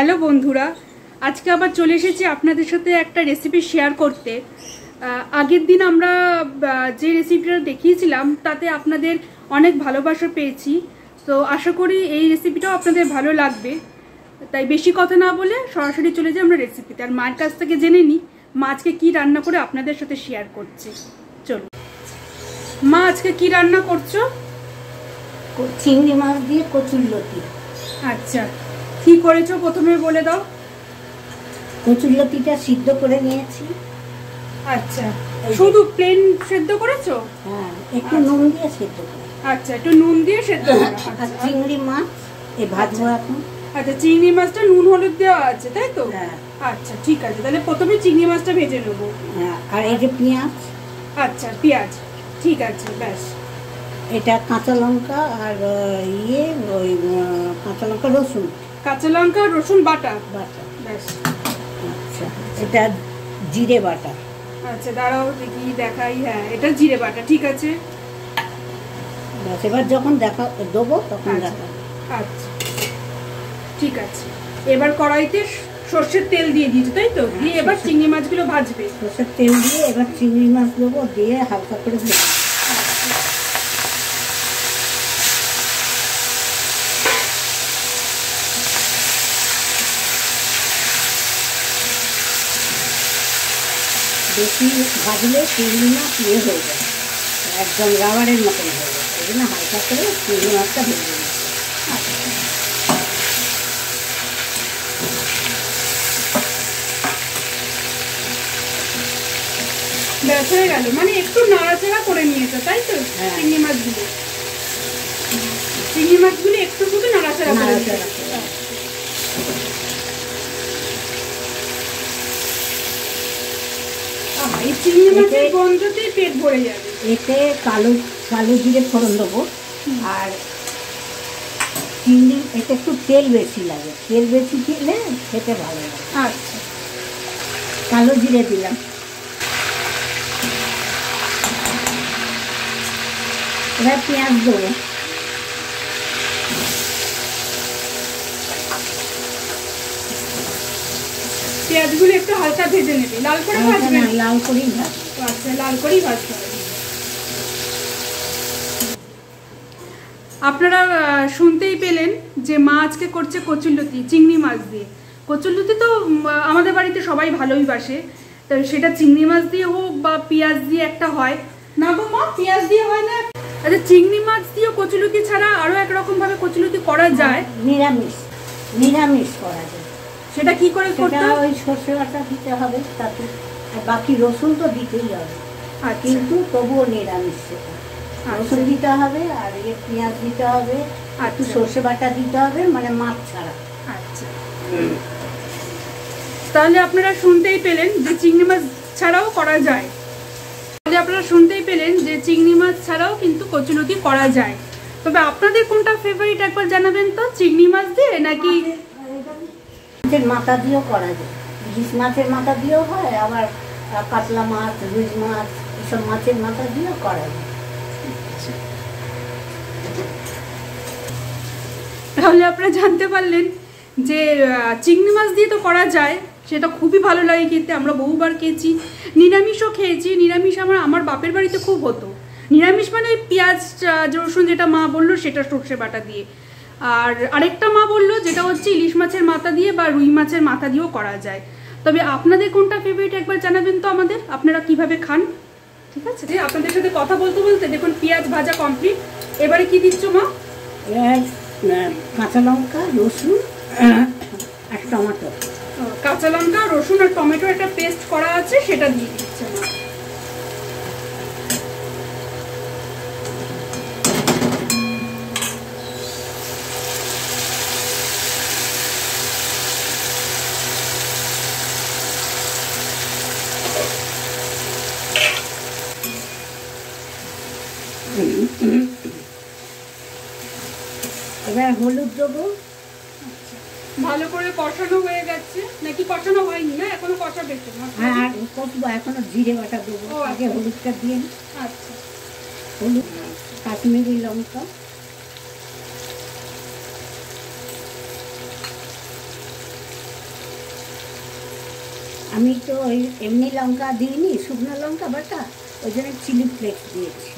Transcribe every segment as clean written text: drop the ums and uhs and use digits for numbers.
Hello বন্ধুরা, আজকে আবার চলে এসেছি আপনাদের সাথে একটা রেসিপি শেয়ার করতে। আগের দিন আমরা যে রেসিপিটা দেখিয়েছিলাম তাতে আপনাদের অনেক ভালোবাসা পেয়েছি, তো আশা করি এই রেসিপিটাও আপনাদের ভালো লাগবে। তাই বেশি কথা না বলে সরাসরি চলে যাই আমরা রেসিপিতে, আর মায়ের কাছ থেকে জেনে নিই মা আজকে কী রান্না করে আপনাদের সাথে শেয়ার করছে। চলো মা, আজকে কি রান্না করছো? চিংড়ি মাছ দিয়ে কচুরলতি। আচ্ছা, কি করেছো প্রথমে বলে দাও। কচুরলতিটা সিদ্ধ করে নিয়েছি। আচ্ছা, শুধু প্লেন সেদ্ধ করেছো? হ্যাঁ, একটু নুন দিয়ে সেদ্ধ করে। আচ্ছা, একটু নুন দিয়ে সেদ্ধ করা। আর চিংড়ি মাছ ভাজবো এখন। আচ্ছা, চিংড়ি মাছটা নুন হলুদ দেওয়া আছে তাই তো? হ্যাঁ। আচ্ছা ঠিক আছে, তাহলে প্রথমে চিংড়ি মাছটা ভেজে নেবো। হ্যাঁ, আর এই যে পেঁয়াজ। আচ্ছা, পেঁয়াজ, ঠিক আছে, ব্যাস। এটা কাঁচা লঙ্কা আর ওই কাঁচা লঙ্কা রসুন। কাঁচা লঙ্কা রসুন বাটা বাটা, ব্যাস। আচ্ছা, এটা জিরে বাটা। আচ্ছা দাঁড়াও দেখি দেখাই। হ্যাঁ, এটা জিরে বাটা, ঠিক আছে। ব্যাস, এবার যখন দেবো তখন দেখা। আচ্ছা ঠিক আছে, এবার কড়াইতে সর্ষের তেল দিয়ে দিয়েছি তাই তো? দিয়ে এবার চিংড়ি মাছগুলো ভাজবে। সর্ষের তেল দিয়ে এবার চিংড়ি মাছ দেবো, দিয়ে হালকা করে ভেজে। বেশি ভাজলে চিংড়ি মাছ হয়ে যায়, একদম রাবারের মতন হয়ে যায়। এই জন্য হালকা করে চিংড়ি মাছটা ভেজে নিই। ব্যাস হয়ে গেল, মানে একটু নাড়াচাড়া করে নিয়েছো তাই তো? হ্যাঁ। চিংড়ি মাছগুলো একটু শুধু নাড়াচাড়া করে এই চিংড়ি মাছের গন্ধতেই পেট ভরে যাবে। এতে কালো কালো জিরে ফোড়ন দেবো, আর চিংড়ি এতে একটু তেল বেশি লাগে, তেল বেশি দিলে খেতে ভালো লাগে। আচ্ছা, কালো জিরে দিলাম। এবার পেঁয়াজ দেবো। পেঁয়াজগুলো একটু হালকা ভেজে নেবে, লাল করে ভাজবে না? লাল করেই ভাজ। আচ্ছা, লাল করেই ভাজতে হবে। আপনারা শুনতেই পেলেন যে মা আজকে করছে কচুরলতি চিংড়ি মাছ দিয়ে। কচুরলতি তো আমাদের বাড়িতে সবাই ভালোই বাসে, তো সেটা চিংড়ি মাছ দিয়ে হোক বা পেঁয়াজ দিয়ে একটা হয় না গো মা? পেঁয়াজ দিয়ে হয় না? আচ্ছা, চিংড়ি মাছ দিয়েও কচুরলতি ছাড়া আরো একরকম ভাবে কচুরলতি করা যায়। নিরামিষ করা যায়। সেটা কি করে করতে হয়? ওই সর্ষে বাটা দিতে হবে তাতে, আর বাকি রসুন তো দিতেই হবে। আচ্ছা, কিন্তু তবুও নিরামিষ সেটা। রসুন দিতে হবে, আর পেঁয়াজ দিতে হবে, আর একটু সর্ষে বাটা দিতে হবে, মানে মাছ ছাড়া। আচ্ছা, তাহলে আপনারা শুনতেই পেলেন যে চিংড়ি মাছ ছাড়াও করা যায়। তাহলে আপনারা শুনতেই পেলেন যে চিংড়ি মাছ ছাড়াও কিন্তু কচুরলতি করা যায়। তবে আপনাদের কোনটা ফেভারিট একবার জানাবেন তো, চিংড়ি মাছ দিয়ে নাকি মাছের মাথা দিয়েও করা যায়। ইলিশ মাছের মাথা দিয়েও হয়, আবার কাতলা মাছ, রুই মাছ, এসব মাছের মাথা দিয়েও করা যায়। তাহলে আপনারা জানতে পারলেন যে চিংড়ি মাছ দিয়ে তো করা যায়, সেটা খুবই ভালো লাগে খেতে। আমরা বহুবার খেয়েছি, নিরামিষও খেয়েছি। নিরামিষ আমার বাপের বাড়িতে খুব হতো। নিরামিষ মানে পেঁয়াজ রসুন যেটা মা বললো সেটা সর্ষে বাটা দিয়ে, আর আরেকটা মা বললো যেটা হচ্ছে ইলিশ মাছের মাথা দিয়ে বা রুই মাছের মাথা দিয়েও করা যায়। তবে আপনাদের কোনটা ফেভারিট একবার জানাবেন তো আমাদের, আপনারা কিভাবে খান। ঠিক আছে, আপনাদের সাথে কথা বলতে বলতে দেখুন পেঁয়াজ ভাজা কমপ্লিট। এবারে কি দিচ্ছ মা? কাঁচা লঙ্কা, রসুন আর টমেটো। কাঁচা লঙ্কা, রসুন আর টমেটো একটা পেস্ট করা আছে, সেটা দিয়ে দিচ্ছে মা। এবার হলুদ দেবো। ভালো করে কষানো হয়ে গেছে নাকি কষানো হয়নি? না, এখনো কষাবে তো? হ্যাঁ, কষবো, এখনো জিরে বাটা দেবো। আগে হলুদটা দিয়ে। আচ্ছা, হলুদ, কাশ্মীরি লঙ্কা, আমি তো ওই এমনি লঙ্কা দিইনি, শুকনো লঙ্কা বাটা, ওই জন্য চিলি ফ্লেক্স দিয়েছি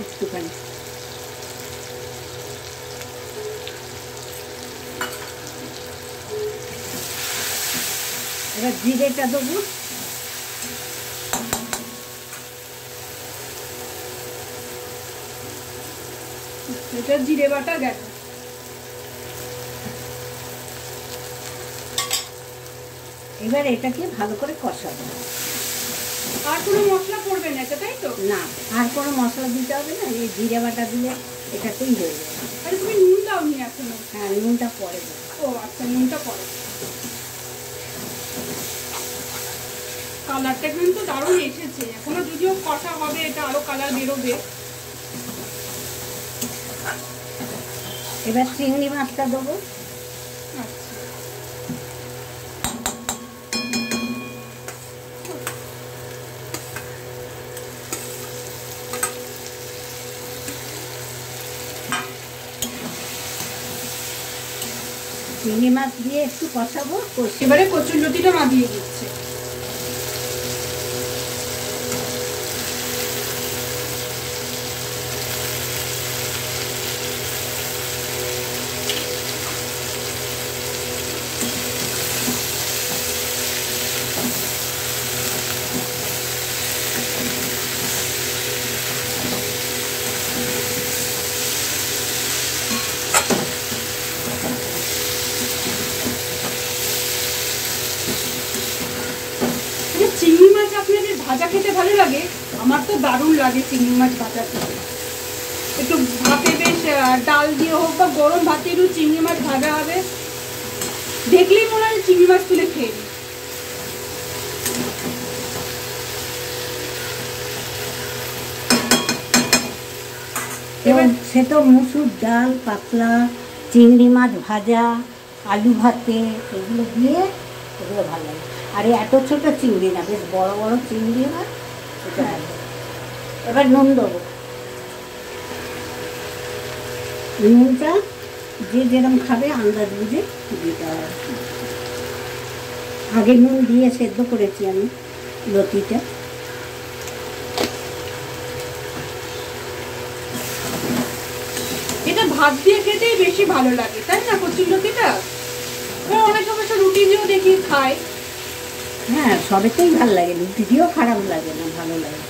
একটুখানি। এবার জিরেটা দেবো। এটা জিরে বাটা গেল। এবার এটাকে ভালো করে কষাবো। আর কোনো মশলা পড়বে না, তাই তো? না, আর কোনো মশলা দিতে হবে না, এই জিরে বাটা দিলে এটাতেই হয়ে যাবে। আরে তুমি নুন দাওনি এখনো? হ্যাঁ, নুনটা পরে দেবো। ও আচ্ছা, নুনটা পরে। কালারটা কিন্তু দারুণ এসেছে, এখনো যদিও কষা হবে, এটা আরো কালার বেরোবে। এবার চিংড়ি মাছটা দেবো। চিংড়ি মাছ দিয়ে একটু কষাবো। এবারে কচুরলতিটা মা দিয়ে দিচ্ছে। চিংড়ি মাছ আপনাদের ভাজা খেতে ভালো লাগে? আমার তো দারুণ লাগে চিংড়ি মাছ ভাজা খেতে। একটু ভাতে বেশ ডাল দিয়ে হোক বা গরম ভাতে একটু চিংড়ি মাছ ভাজা হবে, দেখলেই মনে হয় চিংড়ি মাছ তুলে খেয়ে নিই। এবার সে তো মুসুর ডাল, পাতলা চিংড়ি মাছ ভাজা, আলু ভাতে, এগুলো দিয়ে এগুলো ভালো লাগে। আর এত ছোট চিংড়ি না, বেশ বড় বড় চিংড়ি হয়, এটা ভালো। এবার নুন দেবো। নুনটা যে যেরকম খাবে আন্দাজ বুঝে দিতে হবে। আগে নুন দিয়ে সেদ্ধ করেছি আমি লতিটা। এটা ভাত দিয়ে খেতেই বেশি ভালো লাগে, তাই না কচুরলতিটা? অনেক সময় রুটি দিয়েও দেখি খায়। হ্যাঁ, সবেতেই ভালো লাগে, রুটি দিয়েও খারাপ লাগে না, ভালো লাগে,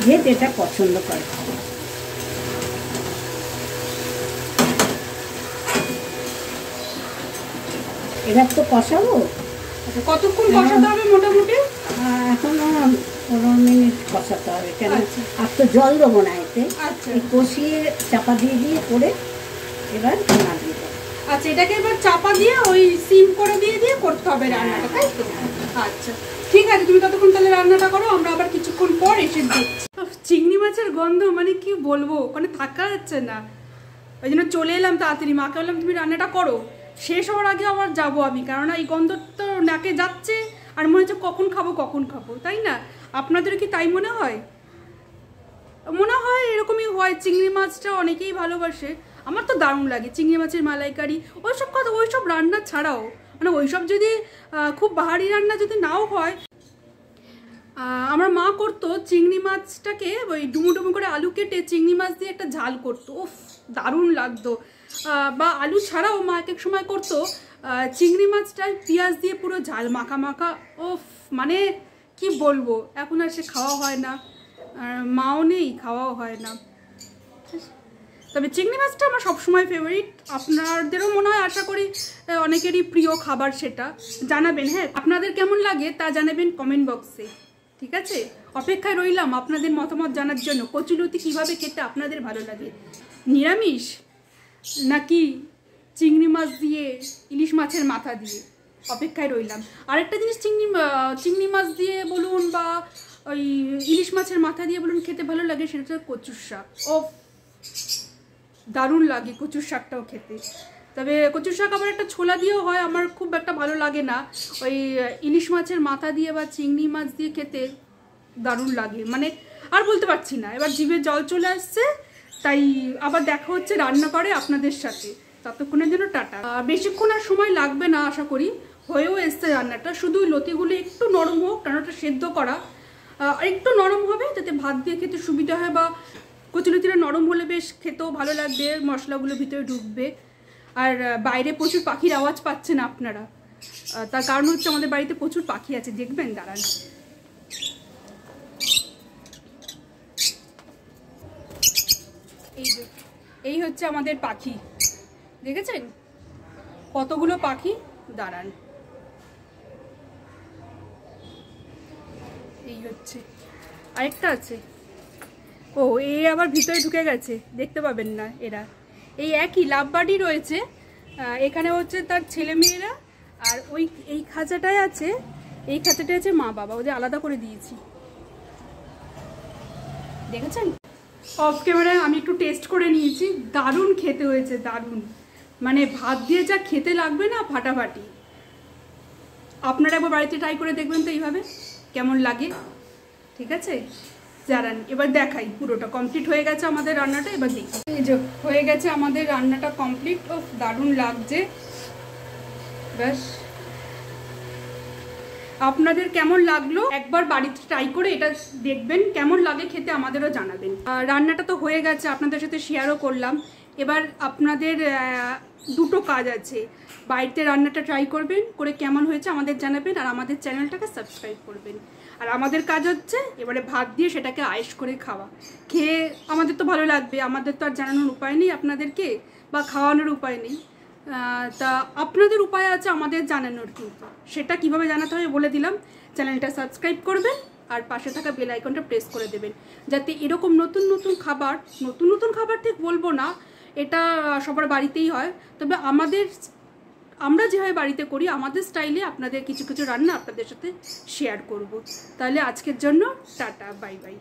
যে যেটা পছন্দ করে। এবার তো কষাবো। কতক্ষণ কষাতে হবে মোটামুটি? এখনো 15 মিনিট কষাতে হবে, কেন আর তো জল দেবো না এতে। এই কষিয়ে চাপা দিয়ে দিয়ে করে এবার নামিয়ে দেবো। আচ্ছা, এটাকে এবার চাপা দিয়ে ওই সিম করে দিয়ে দিয়ে করতে হবে রান্নাটা, তাই তো? আচ্ছা ঠিক আছে, তুমি ততক্ষণ তাহলে রান্নাটা করো, আমরা আবার কিছুক্ষণ পর এসে দেখছি। চিংড়ি মাছের গন্ধ মানে কি বলবো, ওখানে থাকা যাচ্ছে না, ওই জন্য চলে এলাম তাড়াতাড়ি। মাকে বললাম তুমি রান্নাটা করো, শেষ হওয়ার আগে আবার যাবো আমি, কারণ এই গন্ধ তো নাকে যাচ্ছে আর মনে হচ্ছে কখন খাবো, তাই না? আপনাদের কি তাই মনে হয়? মনে হয় এরকমই হয়। চিংড়ি মাছটা অনেকেই ভালোবাসে, আমার তো দারুণ লাগে চিংড়ি মাছের মালাইকারি, ওইসব কথা, ওইসব রান্না ছাড়াও, মানে ওইসব যদি খুব বাহারি রান্না যদি নাও হয়, আমার মা করতো চিংড়ি মাছটাকে ওই ডুমো ডুমো করে আলু কেটে চিংড়ি মাছ দিয়ে একটা ঝাল করতো, উফ দারুণ লাগতো। বা আলু ছাড়াও মা এক এক সময় করতো চিংড়ি মাছটায় পেঁয়াজ দিয়ে পুরো ঝাল মাখা মাখা, উফ মানে কি বলবো, এখন আর সে খাওয়া হয় না, আর মাও নেই, খাওয়াও হয় না। তবে চিংড়ি মাছটা আমার সবসময় ফেভারিট, আপনাদেরও মনে হয়, আশা করি অনেকেরই প্রিয় খাবার, সেটা জানাবেন। হ্যাঁ, আপনাদের কেমন লাগে তা জানাবেন কমেন্ট বক্সে, ঠিক আছে? অপেক্ষায় রইলাম আপনাদের মতামত জানার জন্য, কচুলতি কীভাবে খেতে আপনাদের ভালো লাগে, নিরামিষ নাকি চিংড়ি মাছ দিয়ে, ইলিশ মাছের মাথা দিয়ে, অপেক্ষায় রইলাম। আরেকটা জিনিস, চিংড়ি মাছ দিয়ে বলুন বা ওই ইলিশ মাছের মাথা দিয়ে বলুন খেতে ভালো লাগে, সেটা হচ্ছে কচুর শাক। ও দারুণ লাগে কচুর শাকটাও খেতে। তবে কচুর শাক আবার একটা ছোলা দিয়েও হয়, আমার খুব একটা ভালো লাগে না। ওই ইলিশ মাছের মাথা দিয়ে বা চিংড়ি মাছ দিয়ে খেতে দারুণ লাগে, মানে আর বলতে পারছি না, এবার জিভে জল চলে আসছে। তাই আবার দেখা হচ্ছে রান্না করে আপনাদের সাথে, ততক্ষণের জন্য টাটা। বেশিক্ষণ আর সময় লাগবে না আশা করি, হয়েও এসছে রান্নাটা, শুধু লতিগুলো একটু নরম হোক, কারণ ওটা সেদ্ধ করা, একটু নরম হবে যাতে ভাত দিয়ে খেতে সুবিধা হয়, বা কচুলতিটা নরম হলে বেশ খেতেও ভালো লাগবে, মশলাগুলো ভিতরে ঢুকবে। আর বাইরে প্রচুর পাখির আওয়াজ পাচ্ছেন আপনারা, তার কারণ হচ্ছে আমাদের বাড়িতে প্রচুর পাখি আছে, দেখবেন দাঁড়ান। এই হচ্ছে আমাদের পাখি, দেখেছেন কতগুলো পাখি, দাঁড়ান। এই হচ্ছে আরেকটা আছে, ও এই আবার ভিতরে ঢুকে গেছে, দেখতে পাবেন না এরা। এই একই লাভবার্ডই রয়েছে, এখানে হচ্ছে তার ছেলে মেয়েরা, আর ওই এই খাঁচাটায় আছে, এই খাঁচাটায় আছে মা বাবা, ওদের আলাদা করে দিয়েছি, দেখেছেন। অফ ক্যামেরায় আমি একটু টেস্ট করে নিয়েছি, দারুণ খেতে হয়েছে, দারুণ, মানে ভাত দিয়ে যা খেতে লাগবে না ফাটাফাটি। আপনারা একবার বাড়িতে ট্রাই করে দেখবেন তো এইভাবে কেমন লাগে, ঠিক আছে। জানান, এবার দেখাই পুরোটা কমপ্লিট হয়ে গেছে আমাদের রান্নাটা, এবার দেখি। এই যে হয়ে গেছে আমাদের রান্নাটা কমপ্লিট, ও দারুণ লাগছে, ব্যাস। আপনাদের কেমন লাগলো একবার বাড়িতে ট্রাই করে এটা দেখবেন, কেমন লাগে খেতে আমাদেরও জানাবেন। রান্নাটা তো হয়ে গেছে, আপনাদের সাথে শেয়ারও করলাম। এবার আপনাদের দুটো কাজ আছে, বাড়িতে রান্নাটা ট্রাই করবেন, করে কেমন হয়েছে আমাদের জানাবেন, আর আমাদের চ্যানেলটাকে সাবস্ক্রাইব করবেন। আর আমাদের কাজ হচ্ছে এবারে ভাত দিয়ে সেটাকে আয়েশ করে খাওয়া, খেয়ে আমাদের তো ভালো লাগবে, আমাদের তো আর জানানোর উপায় নেই আপনাদেরকে, বা খাওয়ানোর উপায় নেই, তা আপনাদের উপায় আছে আমাদের জানানোর, কিন্তু সেটা কিভাবে জানাতে হবে বলে দিলাম। চ্যানেলটা সাবস্ক্রাইব করবেন আর পাশে থাকা বেল আইকনটা প্রেস করে দেবেন, যাতে এরকম নতুন নতুন খাবার ঠিক বলবো না, এটা সবার বাড়িতেই হয়, তবে আমরা যেভাবে বাড়িতে করি আমাদের স্টাইলে আপনাদের কিছু কিছু রান্না আপনাদের সাথে শেয়ার করব। তাহলে আজকের জন্য টাটা, বাই বাই।